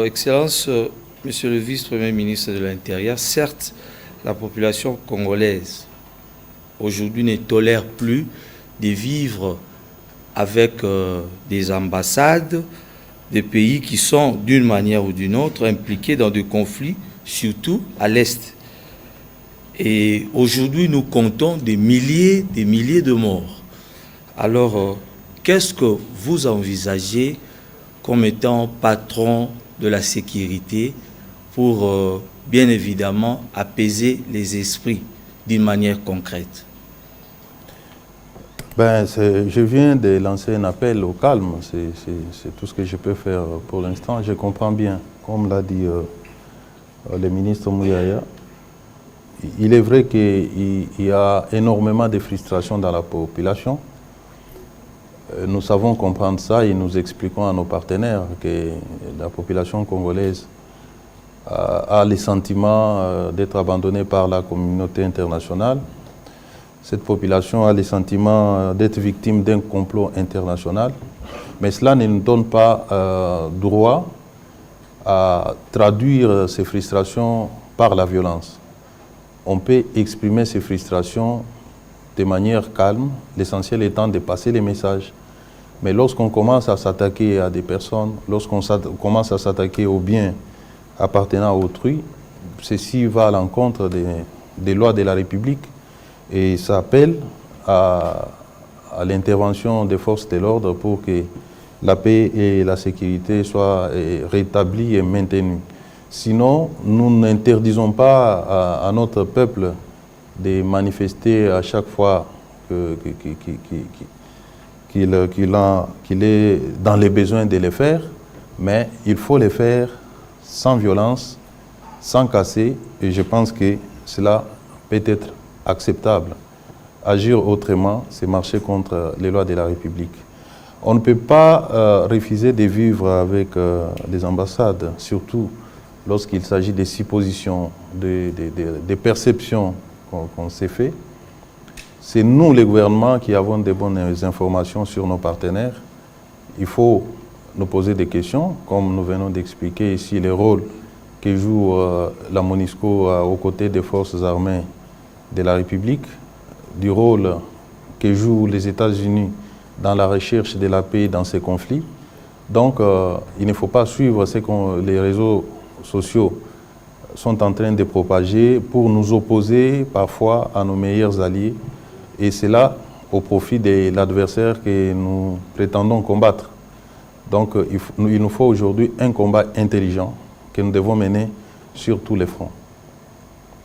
Excellence, Monsieur le vice-premier ministre de l'Intérieur, certes, la population congolaise aujourd'hui ne tolère plus de vivre avec des ambassades des pays qui sont d'une manière ou d'une autre impliqués dans des conflits, surtout à l'Est. Et aujourd'hui, nous comptons des milliers de morts. Alors, qu'est-ce que vous envisagez comme étant patron de la sécurité pour, bien évidemment, apaiser les esprits d'une manière concrète? Je viens de lancer un appel au calme, c'est tout ce que je peux faire pour l'instant. Je comprends bien, comme l'a dit le ministre Mouyaya, il est vrai qu'il y a énormément de frustration dans la population. Nous savons comprendre ça et nous expliquons à nos partenaires que la population congolaise a le sentiment d'être abandonnée par la communauté internationale. Cette population a le sentiment d'être victime d'un complot international, mais cela ne nous donne pas droit à traduire ces frustrations par la violence. On peut exprimer ces frustrations de manière calme, l'essentiel étant de passer les messages. Mais lorsqu'on commence à s'attaquer à des personnes, lorsqu'on commence à s'attaquer aux biens appartenant à autrui, ceci va à l'encontre des lois de la République. Et ça appelle à l'intervention des forces de l'ordre pour que la paix et la sécurité soient rétablies et maintenues. Sinon, nous n'interdisons pas à notre peuple de manifester à chaque fois qu'il est dans les besoins de les faire, mais il faut les faire sans violence, sans casser, et je pense que cela peut être acceptable. Agir autrement, c'est marcher contre les lois de la République. On ne peut pas refuser de vivre avec les ambassades, surtout lorsqu'il s'agit des suppositions, des perceptions qu'on s'est fait. C'est nous, les gouvernements, qui avons des bonnes informations sur nos partenaires. Il faut nous poser des questions, comme nous venons d'expliquer ici le rôle que joue la MONUSCO aux côtés des forces armées de la République, du rôle que jouent les États-Unis dans la recherche de la paix dans ces conflits. Donc, il ne faut pas suivre ce que les réseaux sociaux sont en train de propager pour nous opposer parfois à nos meilleurs alliés. Et c'est là au profit de l'adversaire que nous prétendons combattre. Donc, il nous faut aujourd'hui un combat intelligent que nous devons mener sur tous les fronts.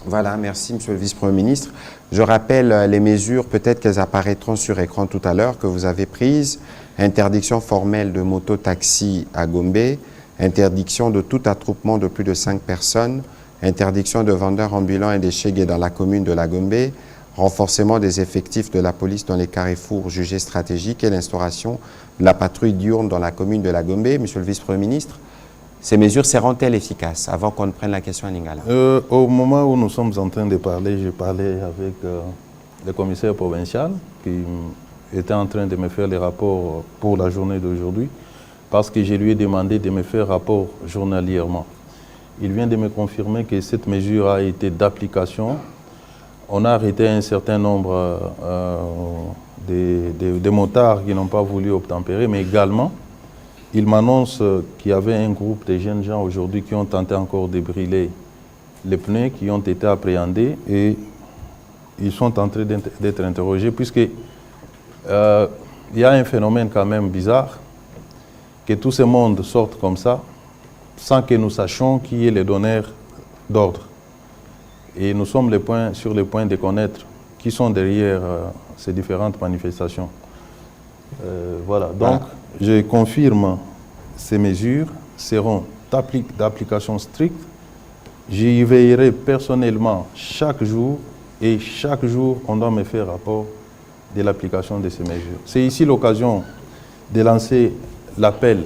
Voilà, merci Monsieur le Vice-Premier ministre. Je rappelle les mesures, peut-être qu'elles apparaîtront sur écran tout à l'heure, que vous avez prises. Interdiction formelle de moto-taxi à Gombe, interdiction de tout attroupement de plus de 5 personnes, interdiction de vendeurs ambulants et des chégués dans la commune de la Gombe, renforcement des effectifs de la police dans les carrefours jugés stratégiques et l'instauration de la patrouille diurne dans la commune de la Gombe. Monsieur le Vice-Premier ministre, ces mesures seront-elles efficaces avant qu'on ne prenne la question à Lingala? Au moment où nous sommes en train de parler, j'ai parlé avec le commissaire provincial qui était en train de me faire les rapports pour la journée d'aujourd'hui parce que je lui ai demandé de me faire rapport journalièrement. Il vient de me confirmer que cette mesure a été d'application. On a arrêté un certain nombre de motards qui n'ont pas voulu obtempérer, mais également, il m'annonce qu'il y avait un groupe de jeunes gens aujourd'hui qui ont tenté encore de brûler les pneus, qui ont été appréhendés et ils sont en train d'être interrogés puisque il y a un phénomène quand même bizarre, que tout ce monde sorte comme ça sans que nous sachions qui est le donneur d'ordre. Et nous sommes sur le point de connaître qui sont derrière ces différentes manifestations. Voilà, donc je confirme ces mesures seront d'application stricte. J'y veillerai personnellement chaque jour et chaque jour on doit me faire rapport de l'application de ces mesures. C'est ici l'occasion de lancer l'appel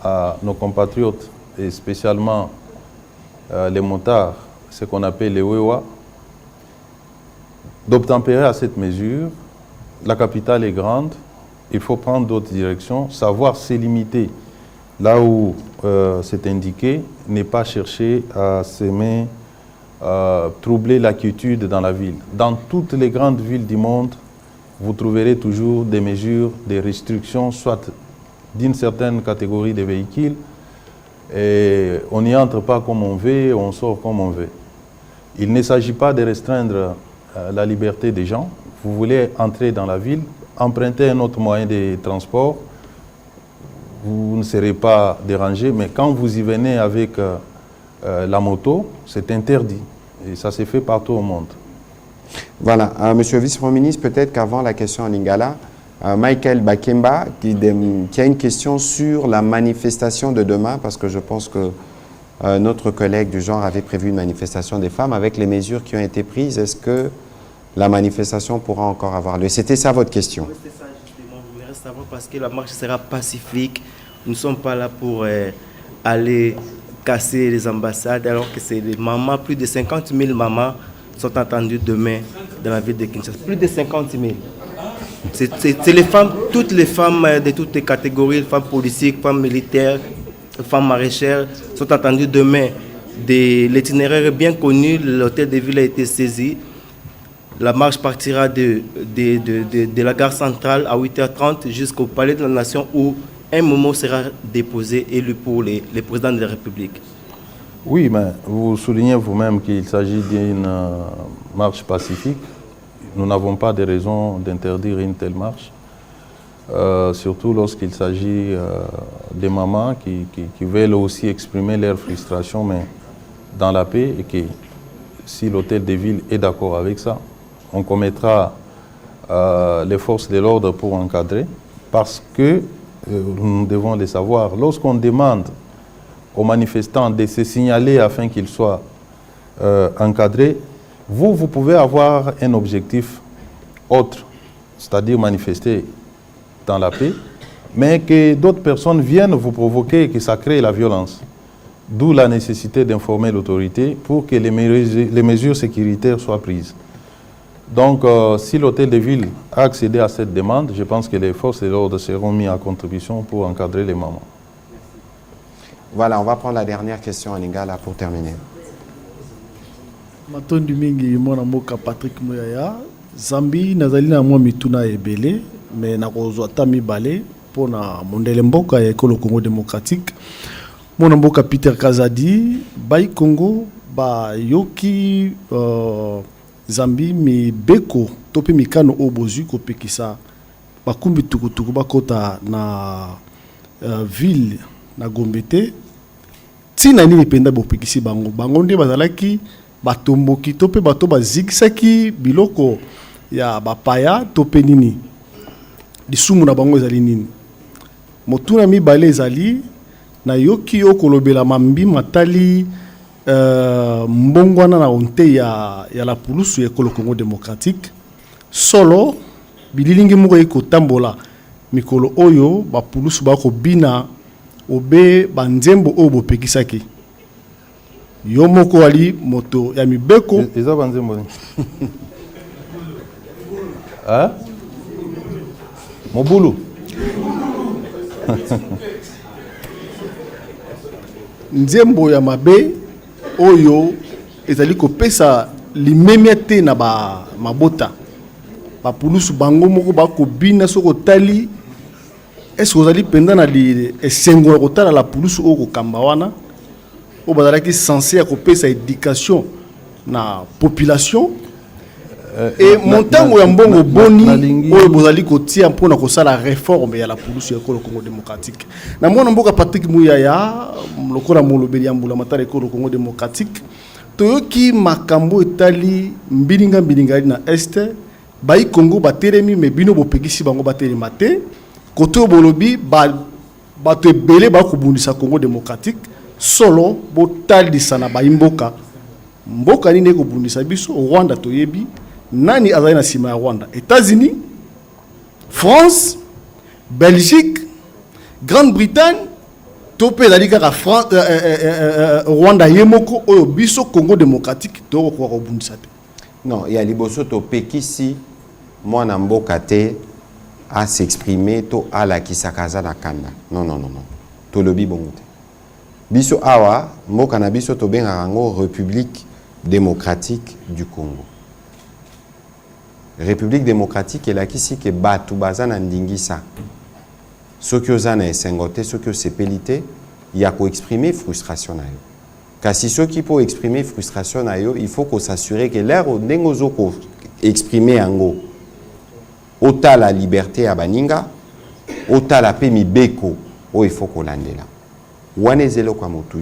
à nos compatriotes et spécialement les motards, ce qu'on appelle les Wewa, d'obtempérer à cette mesure. La capitale est grande, il faut prendre d'autres directions, savoir se limiter là où c'est indiqué, n'est pas chercher à semer, troubler la quiétude dans la ville. Dans toutes les grandes villes du monde, vous trouverez toujours des mesures, des restrictions, soit d'une certaine catégorie de véhicules, et on n'y entre pas comme on veut, on sort comme on veut. Il ne s'agit pas de restreindre la liberté des gens. Vous voulez entrer dans la ville, emprunter un autre moyen de transport, vous ne serez pas dérangé, mais quand vous y venez avec la moto, c'est interdit. Et ça s'est fait partout au monde. Voilà. Monsieur le vice-premier ministre, peut-être qu'avant la question en lingala, Michael Bakemba qui a une question sur la manifestation de demain, parce que je pense que notre collègue du genre avait prévu une manifestation des femmes. Avec les mesures qui ont été prises, est-ce que la manifestation pourra encore avoir lieu? C'était ça votre question? Oui, c'est ça justement. Je voudrais savoir parce que la marche sera pacifique. Nous ne sommes pas là pour aller casser les ambassades, alors que c'est les mamans, plus de 50 000 mamans sont attendues demain dans la ville de Kinshasa. Plus de 50 000. C'est les femmes, toutes les femmes de toutes les catégories, femmes politiques, femmes militaires, femmes maraîchères, sont attendues demain. L'itinéraire est bien connu, l'hôtel de ville a été saisi. La marche partira de la gare centrale à 8h30 jusqu'au palais de la Nation où un moment sera déposé, élu pour les présidents de la République. Oui, mais vous soulignez vous-même qu'il s'agit d'une marche pacifique. Nous n'avons pas de raison d'interdire une telle marche, surtout lorsqu'il s'agit des mamans qui veulent aussi exprimer leur frustration, mais dans la paix, et que si l'hôtel de ville est d'accord avec ça, on commettra les forces de l'ordre pour encadrer, parce que nous devons le savoir. Lorsqu'on demande aux manifestants de se signaler afin qu'ils soient encadrés, vous pouvez avoir un objectif autre, c'est-à-dire manifester dans la paix, mais que d'autres personnes viennent vous provoquer et que ça crée la violence. D'où la nécessité d'informer l'autorité pour que les mesures sécuritaires soient prises. Donc, si l'hôtel de ville a accédé à cette demande, je pense que les forces de l'ordre seront mises à contribution pour encadrer les mamans. Voilà, on va prendre la dernière question en lingala pour terminer. Matondi mingi mwana mboka Patrick Muyaya, Zambi nazali na mwa mituna ebele, mais nakozwa ta mibale pona mondele mboka ya ekolo Congo démocratique. Mwana mboka Peter Kazadi, Bayi Congo ba yoki Zambi mi beko tope mikano obozu ko pekisa bakumbi tukutuku bakota na ville na Gombete. Tina nini penda bopekisi bango bango nde bazalaki batomboki tope bato bazikisaki biloko ya bapaya tope nini lisumu na bango ezali nini motuna mibale ezali na yoki okolobela mambi matali mbongwana na onte ya la pulusu ya ekolo Congo démocratique solo bililingi moko ekotambola mikolo oyo bapulusu bako bina obe banzembo obo pekisaki yo moko wali moto ya mibeko eza banzembo ni ah mobulu nzembo ya mabe oyo ezali kopesa limemia te na mabota bapulusu bango moko bakobina soko tali est-ce que vous allez pendant li esengo kotala la pulusu oko kamba wana o bazalaki censé akopesa éducation na population et montango ya mbongo boni oyo bozali kotia mpona kosala réforme ya la pulusu ya ekolo Congo démocratique na mwana mboka Patrick Muyaya lokola molobeli ya mbula matala ekolo Congo démocratique toyoki makambo etali mbilinga na este Bayi Congo bateremi me bino bopekisi bango batelema te koto bolobi bato ebele bakobundisa Congo démocratique solo botalisa na bayimboka mboka nini ekobundisa biso Rwanda toyebi nani azali na sima ya Rwanda États-Unis France Belgique Grande-Bretagne tope ezali kaka Rwanda yemoko oyo biso Congo démocratique tokokoka kobundisa te non ya liboso topekisi mwana mboka te à s'exprimer to à la kisakaza na kanda. Non. tolobi bongo te. Biso awa mboka na biso tobengaka yango République démocratique du Congo. République démocratique elakisi ke bato baza na ndingisa soki oza na esengo te soki osepeli te ya koexprimer frustration na yo. Kasi soki po exprimer frustration na yo, il faut qu'on s'assure que l'air ndenge ozoko exprimer yango ota la liberté ya baninga ota la pe mibeko o il faut kolandela wana ezelo kwa motu